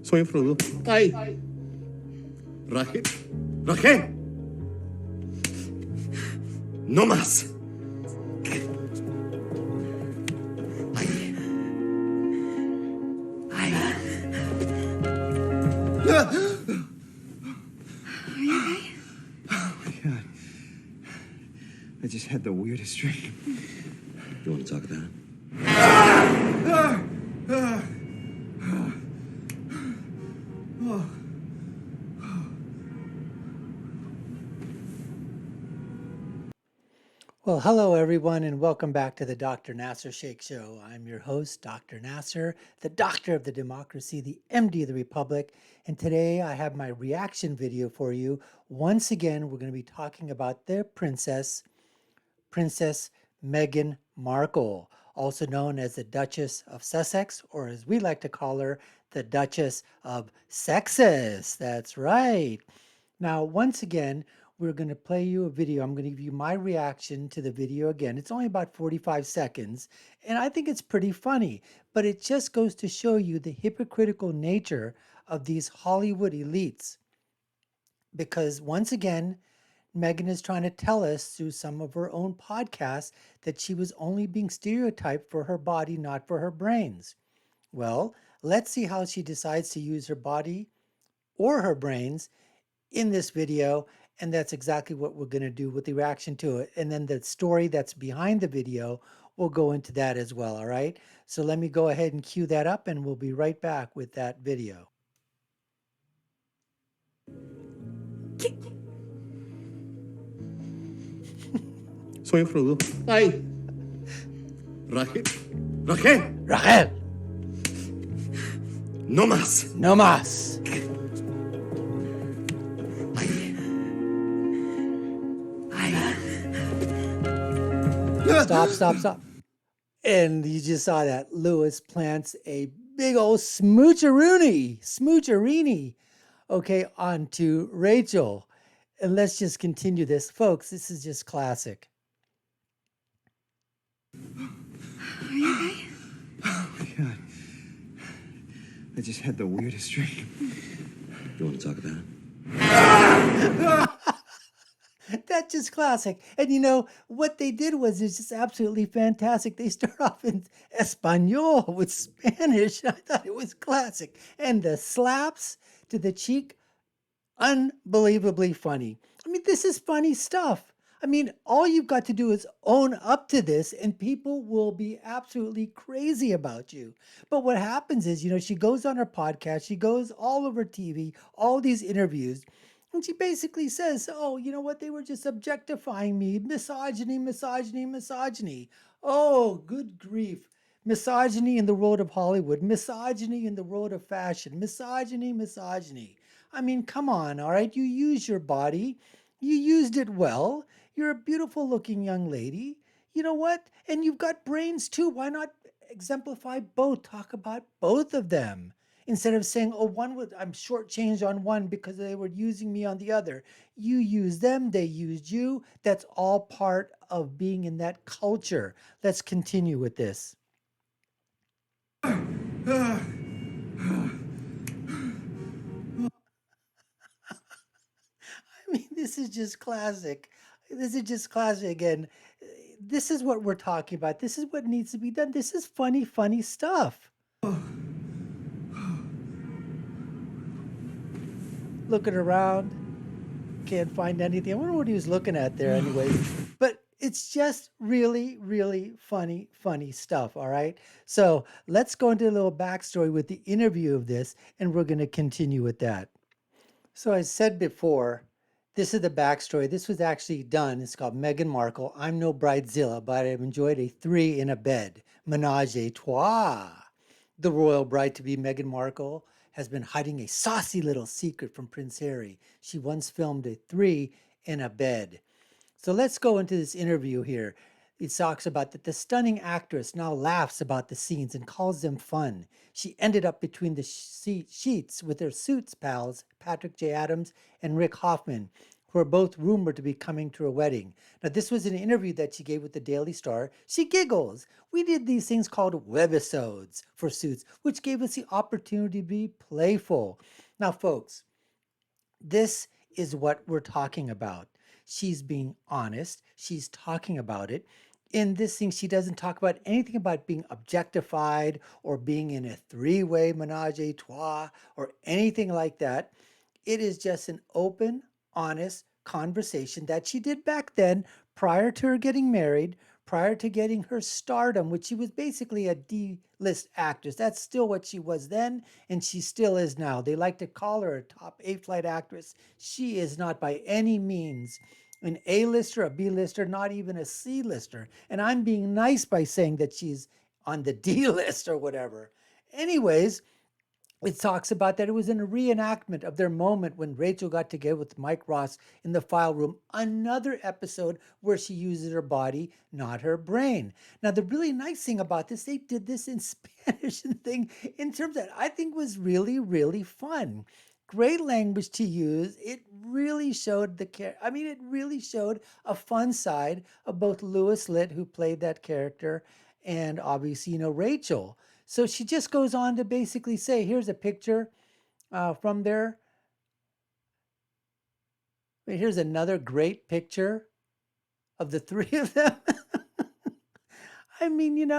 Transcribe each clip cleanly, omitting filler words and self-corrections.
Soy Frodo. ¡Ay! ¡Raje! ¡Raje! ¡No más! ¡Ay! ¡Ay! Are you okay? Oh my God. I just had the weirdest dream. You want to talk about it? Well, hello everyone, and welcome back to the Dr. Nasir Shaikh Show. I'm your host, Dr. Nasir, the doctor of the democracy, the MD of the Republic, and today I have my reaction video for you. Once again, we're going to be talking about their Princess Meghan Markle, also known as the Duchess of Sussex, or as we like to call her, the Duchess of Sexes. That's right. Now, once again, we're going to play you a video. I'm going to give you my reaction to the video again. It's only about 45 seconds, and I think it's pretty funny, but it just goes to show you the hypocritical nature of these Hollywood elites. Because once again, Meghan is trying to tell us through some of her own podcasts that she was only being stereotyped for her body, not for her brains. Well, let's see how she decides to use her body or her brains in this video, and that's exactly what we're going to do with the reaction to it. And then the story that's behind the video, we'll go into that as well, all right? So let me go ahead and cue that up, and we'll be right back with that video. Soy Frodo. ¡Ay! ¡Raje! ¡Raje! Rachel, ¡No más! no más. Stop. And you just saw that Lewis plants a big old smoocherini, okay, onto Rachel. And let's just continue this. Folks, this is just classic. Are you okay? Oh my God. I just had the weirdest dream. You want to talk about it? That's just classic. And you know, what they did was it's just absolutely fantastic. They start off in Espanol with Spanish. I thought it was classic. And the slaps to the cheek, unbelievably funny. I mean, this is funny stuff. I mean, all you've got to do is own up to this and people will be absolutely crazy about you. But what happens is, you know, she goes on her podcast, she goes all over TV, all these interviews, and she basically says, oh, you know what? They were just objectifying me. Misogyny. Oh, good grief. Misogyny in the world of Hollywood. Misogyny in the world of fashion. Misogyny. I mean, come on, all right? You use your body. You used it well. You're a beautiful looking young lady. You know what? And you've got brains too. Why not exemplify both? Talk about both of them. Instead of saying, oh, I'm shortchanged on one because they were using me on the other. You used them, they used you. That's all part of being in that culture. Let's continue with this. I mean, this is just classic. Again. This is what we're talking about. This is what needs to be done. This is funny stuff. Looking around, can't find anything. I wonder what he was looking at there anyways. But it's just really funny stuff, all right? So let's go into a little backstory with the interview of this, and we're going to continue with that. So I said before, this is the backstory. This was actually done. It's called Meghan Markle. I'm no Bridezilla, but I've enjoyed a 3 in a bed. Menage a trois. The royal bride-to-be Meghan Markle has been hiding a saucy little secret from Prince Harry. She once filmed a 3 in a bed. So let's go into this interview here. It talks about that the stunning actress now laughs about the scenes and calls them fun. She ended up between the sheets with her Suits pals, Patrick J. Adams and Rick Hoffman, who are both rumored to be coming to her wedding. Now, this was an interview that she gave with the Daily Star. She giggles. We did these things called webisodes for Suits, which gave us the opportunity to be playful. Now, folks, this is what we're talking about. She's being honest. She's talking about it. In this thing, she doesn't talk about anything about being objectified or being in a three-way menage a trois or anything like that. It is just an open, honest conversation that she did back then prior to her getting married, prior to getting her stardom, which she was basically a D-list actress. That's still what she was then, and she still is now. They like to call her a top A-flight actress. She is not by any means an A-lister, a B-lister, not even a C-lister. And I'm being nice by saying that she's on the D-list or whatever. Anyways, it talks about that it was in a reenactment of their moment when Rachel got together with Mike Ross in the file room, another episode where she uses her body, not her brain. Now, the really nice thing about this, they did this in Spanish and thing in terms that I think was really, really fun. Great language to use. It really showed it really showed a fun side of both Louis Litt, who played that character, and obviously, Rachel. So she just goes on to basically say, here's a picture from there. Here's another great picture of the three of them. I mean,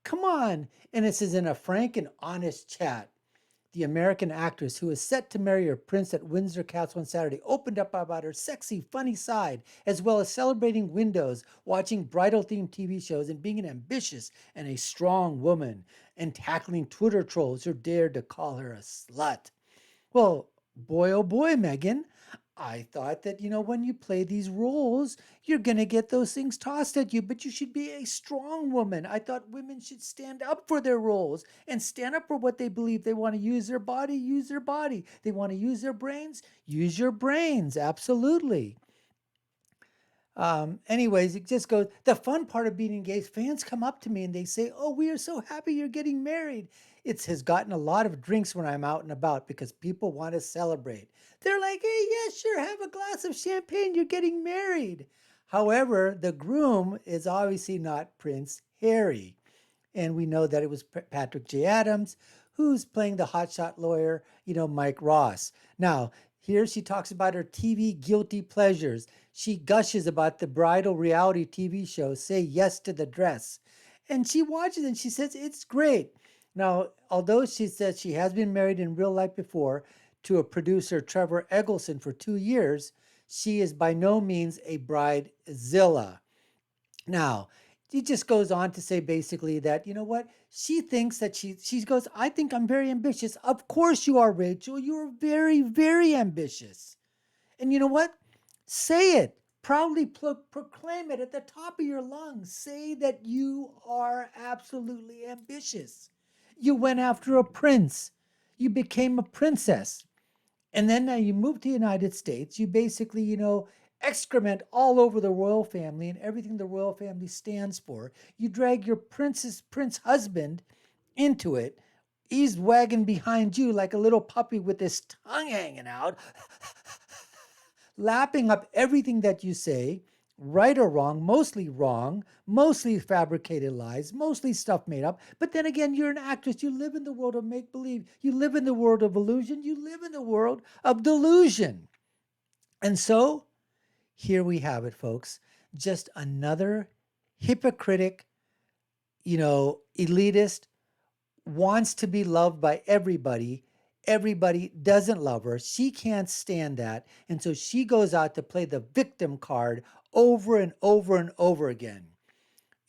come on. And this is in a frank and honest chat. The American actress who is set to marry her prince at Windsor Castle on Saturday opened up about her sexy, funny side, as well as celebrating windows, watching bridal-themed TV shows, and being an ambitious and a strong woman, and tackling Twitter trolls who dared to call her a slut. Well, boy, oh boy, Meghan, I thought that, when you play these roles, you're going to get those things tossed at you, but you should be a strong woman. I thought women should stand up for their roles and stand up for what they believe. They want to use their body, use their body. They want to use their brains, use your brains. Absolutely. Anyways, it just goes, the fun part of being engaged, fans come up to me and they say, oh, we are so happy you're getting married. It has gotten a lot of drinks when I'm out and about because people want to celebrate. They're like, hey, yeah, sure, have a glass of champagne, you're getting married. However, the groom is obviously not Prince Harry. And we know that it was Patrick J. Adams, who's playing the hotshot lawyer, Mike Ross. Now, here she talks about her TV guilty pleasures. She gushes about the bridal reality TV show, Say Yes to the Dress. And she watches and she says, it's great. Now, although she says she has been married in real life before to a producer, Trevor Eggleston, for 2 years, she is by no means a bridezilla. Now, he just goes on to say basically that, she thinks that she goes, I think I'm very ambitious. Of course you are, Rachel. You are very, very ambitious. And you know what? Say it. Proudly proclaim it at the top of your lungs. Say that you are absolutely ambitious. You went after a prince. You became a princess. And then now you move to the United States. You basically, excrement all over the royal family and everything the royal family stands for. You drag your prince husband into it. He's wagging behind you like a little puppy with his tongue hanging out, lapping up everything that you say, right or wrong, mostly fabricated lies, mostly stuff made up. But then again, you're an actress. You live in the world of make-believe. You live in the world of illusion. You live in the world of delusion. And so, here we have it, folks. Just another hypocritic, elitist, wants to be loved by everybody. Everybody doesn't love her. She can't stand that. And so she goes out to play the victim card over and over and over again.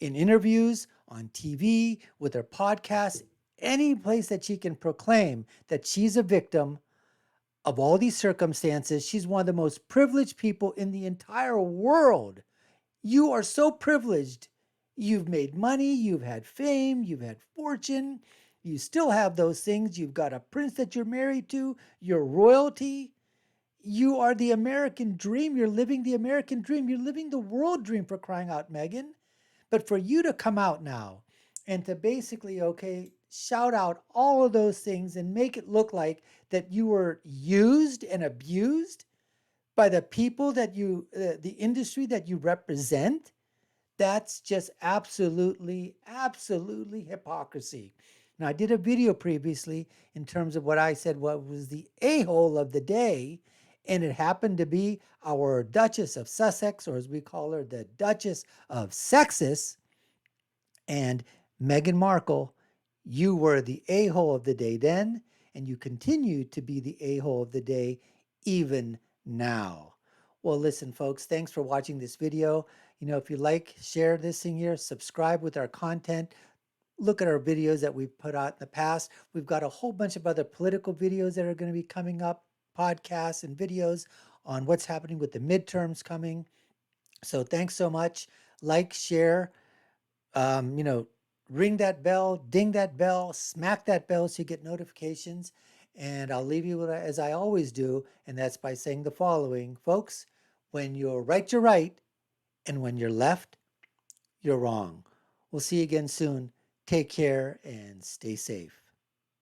In interviews, on TV, with her podcast, any place that she can proclaim that she's a victim of all these circumstances. She's one of the most privileged people in the entire world. You are so privileged. You've made money, you've had fame, you've had fortune. You still have those things. You've got a prince that you're married to, you're royalty. You are the American dream. You're living the American dream. You're living the world dream, for crying out, Meghan. But for you to come out now and to basically, shout out all of those things and make it look like that you were used and abused, by the people that the industry that you represent, that's just absolutely hypocrisy. Now, I did a video previously in terms of what I said what was the a-hole of the day, and it happened to be our Duchess of Sussex, or as we call her, the Duchess of Sexus. And Meghan Markle, you were the a-hole of the day then, and you continue to be the a-hole of the day even now. Well, listen, folks, thanks for watching this video. If you like, share this thing here, subscribe with our content. Look at our videos that we've put out in the past. We've got a whole bunch of other political videos that are going to be coming up, podcasts and videos on what's happening with the midterms coming. So thanks so much. Like, share, you know, ring that bell, ding that bell, smack that bell so you get notifications. And I'll leave you with, as I always do, and that's by saying the following, folks: when you're right, and when you're left, you're wrong. We'll see you again soon. Take care and stay safe.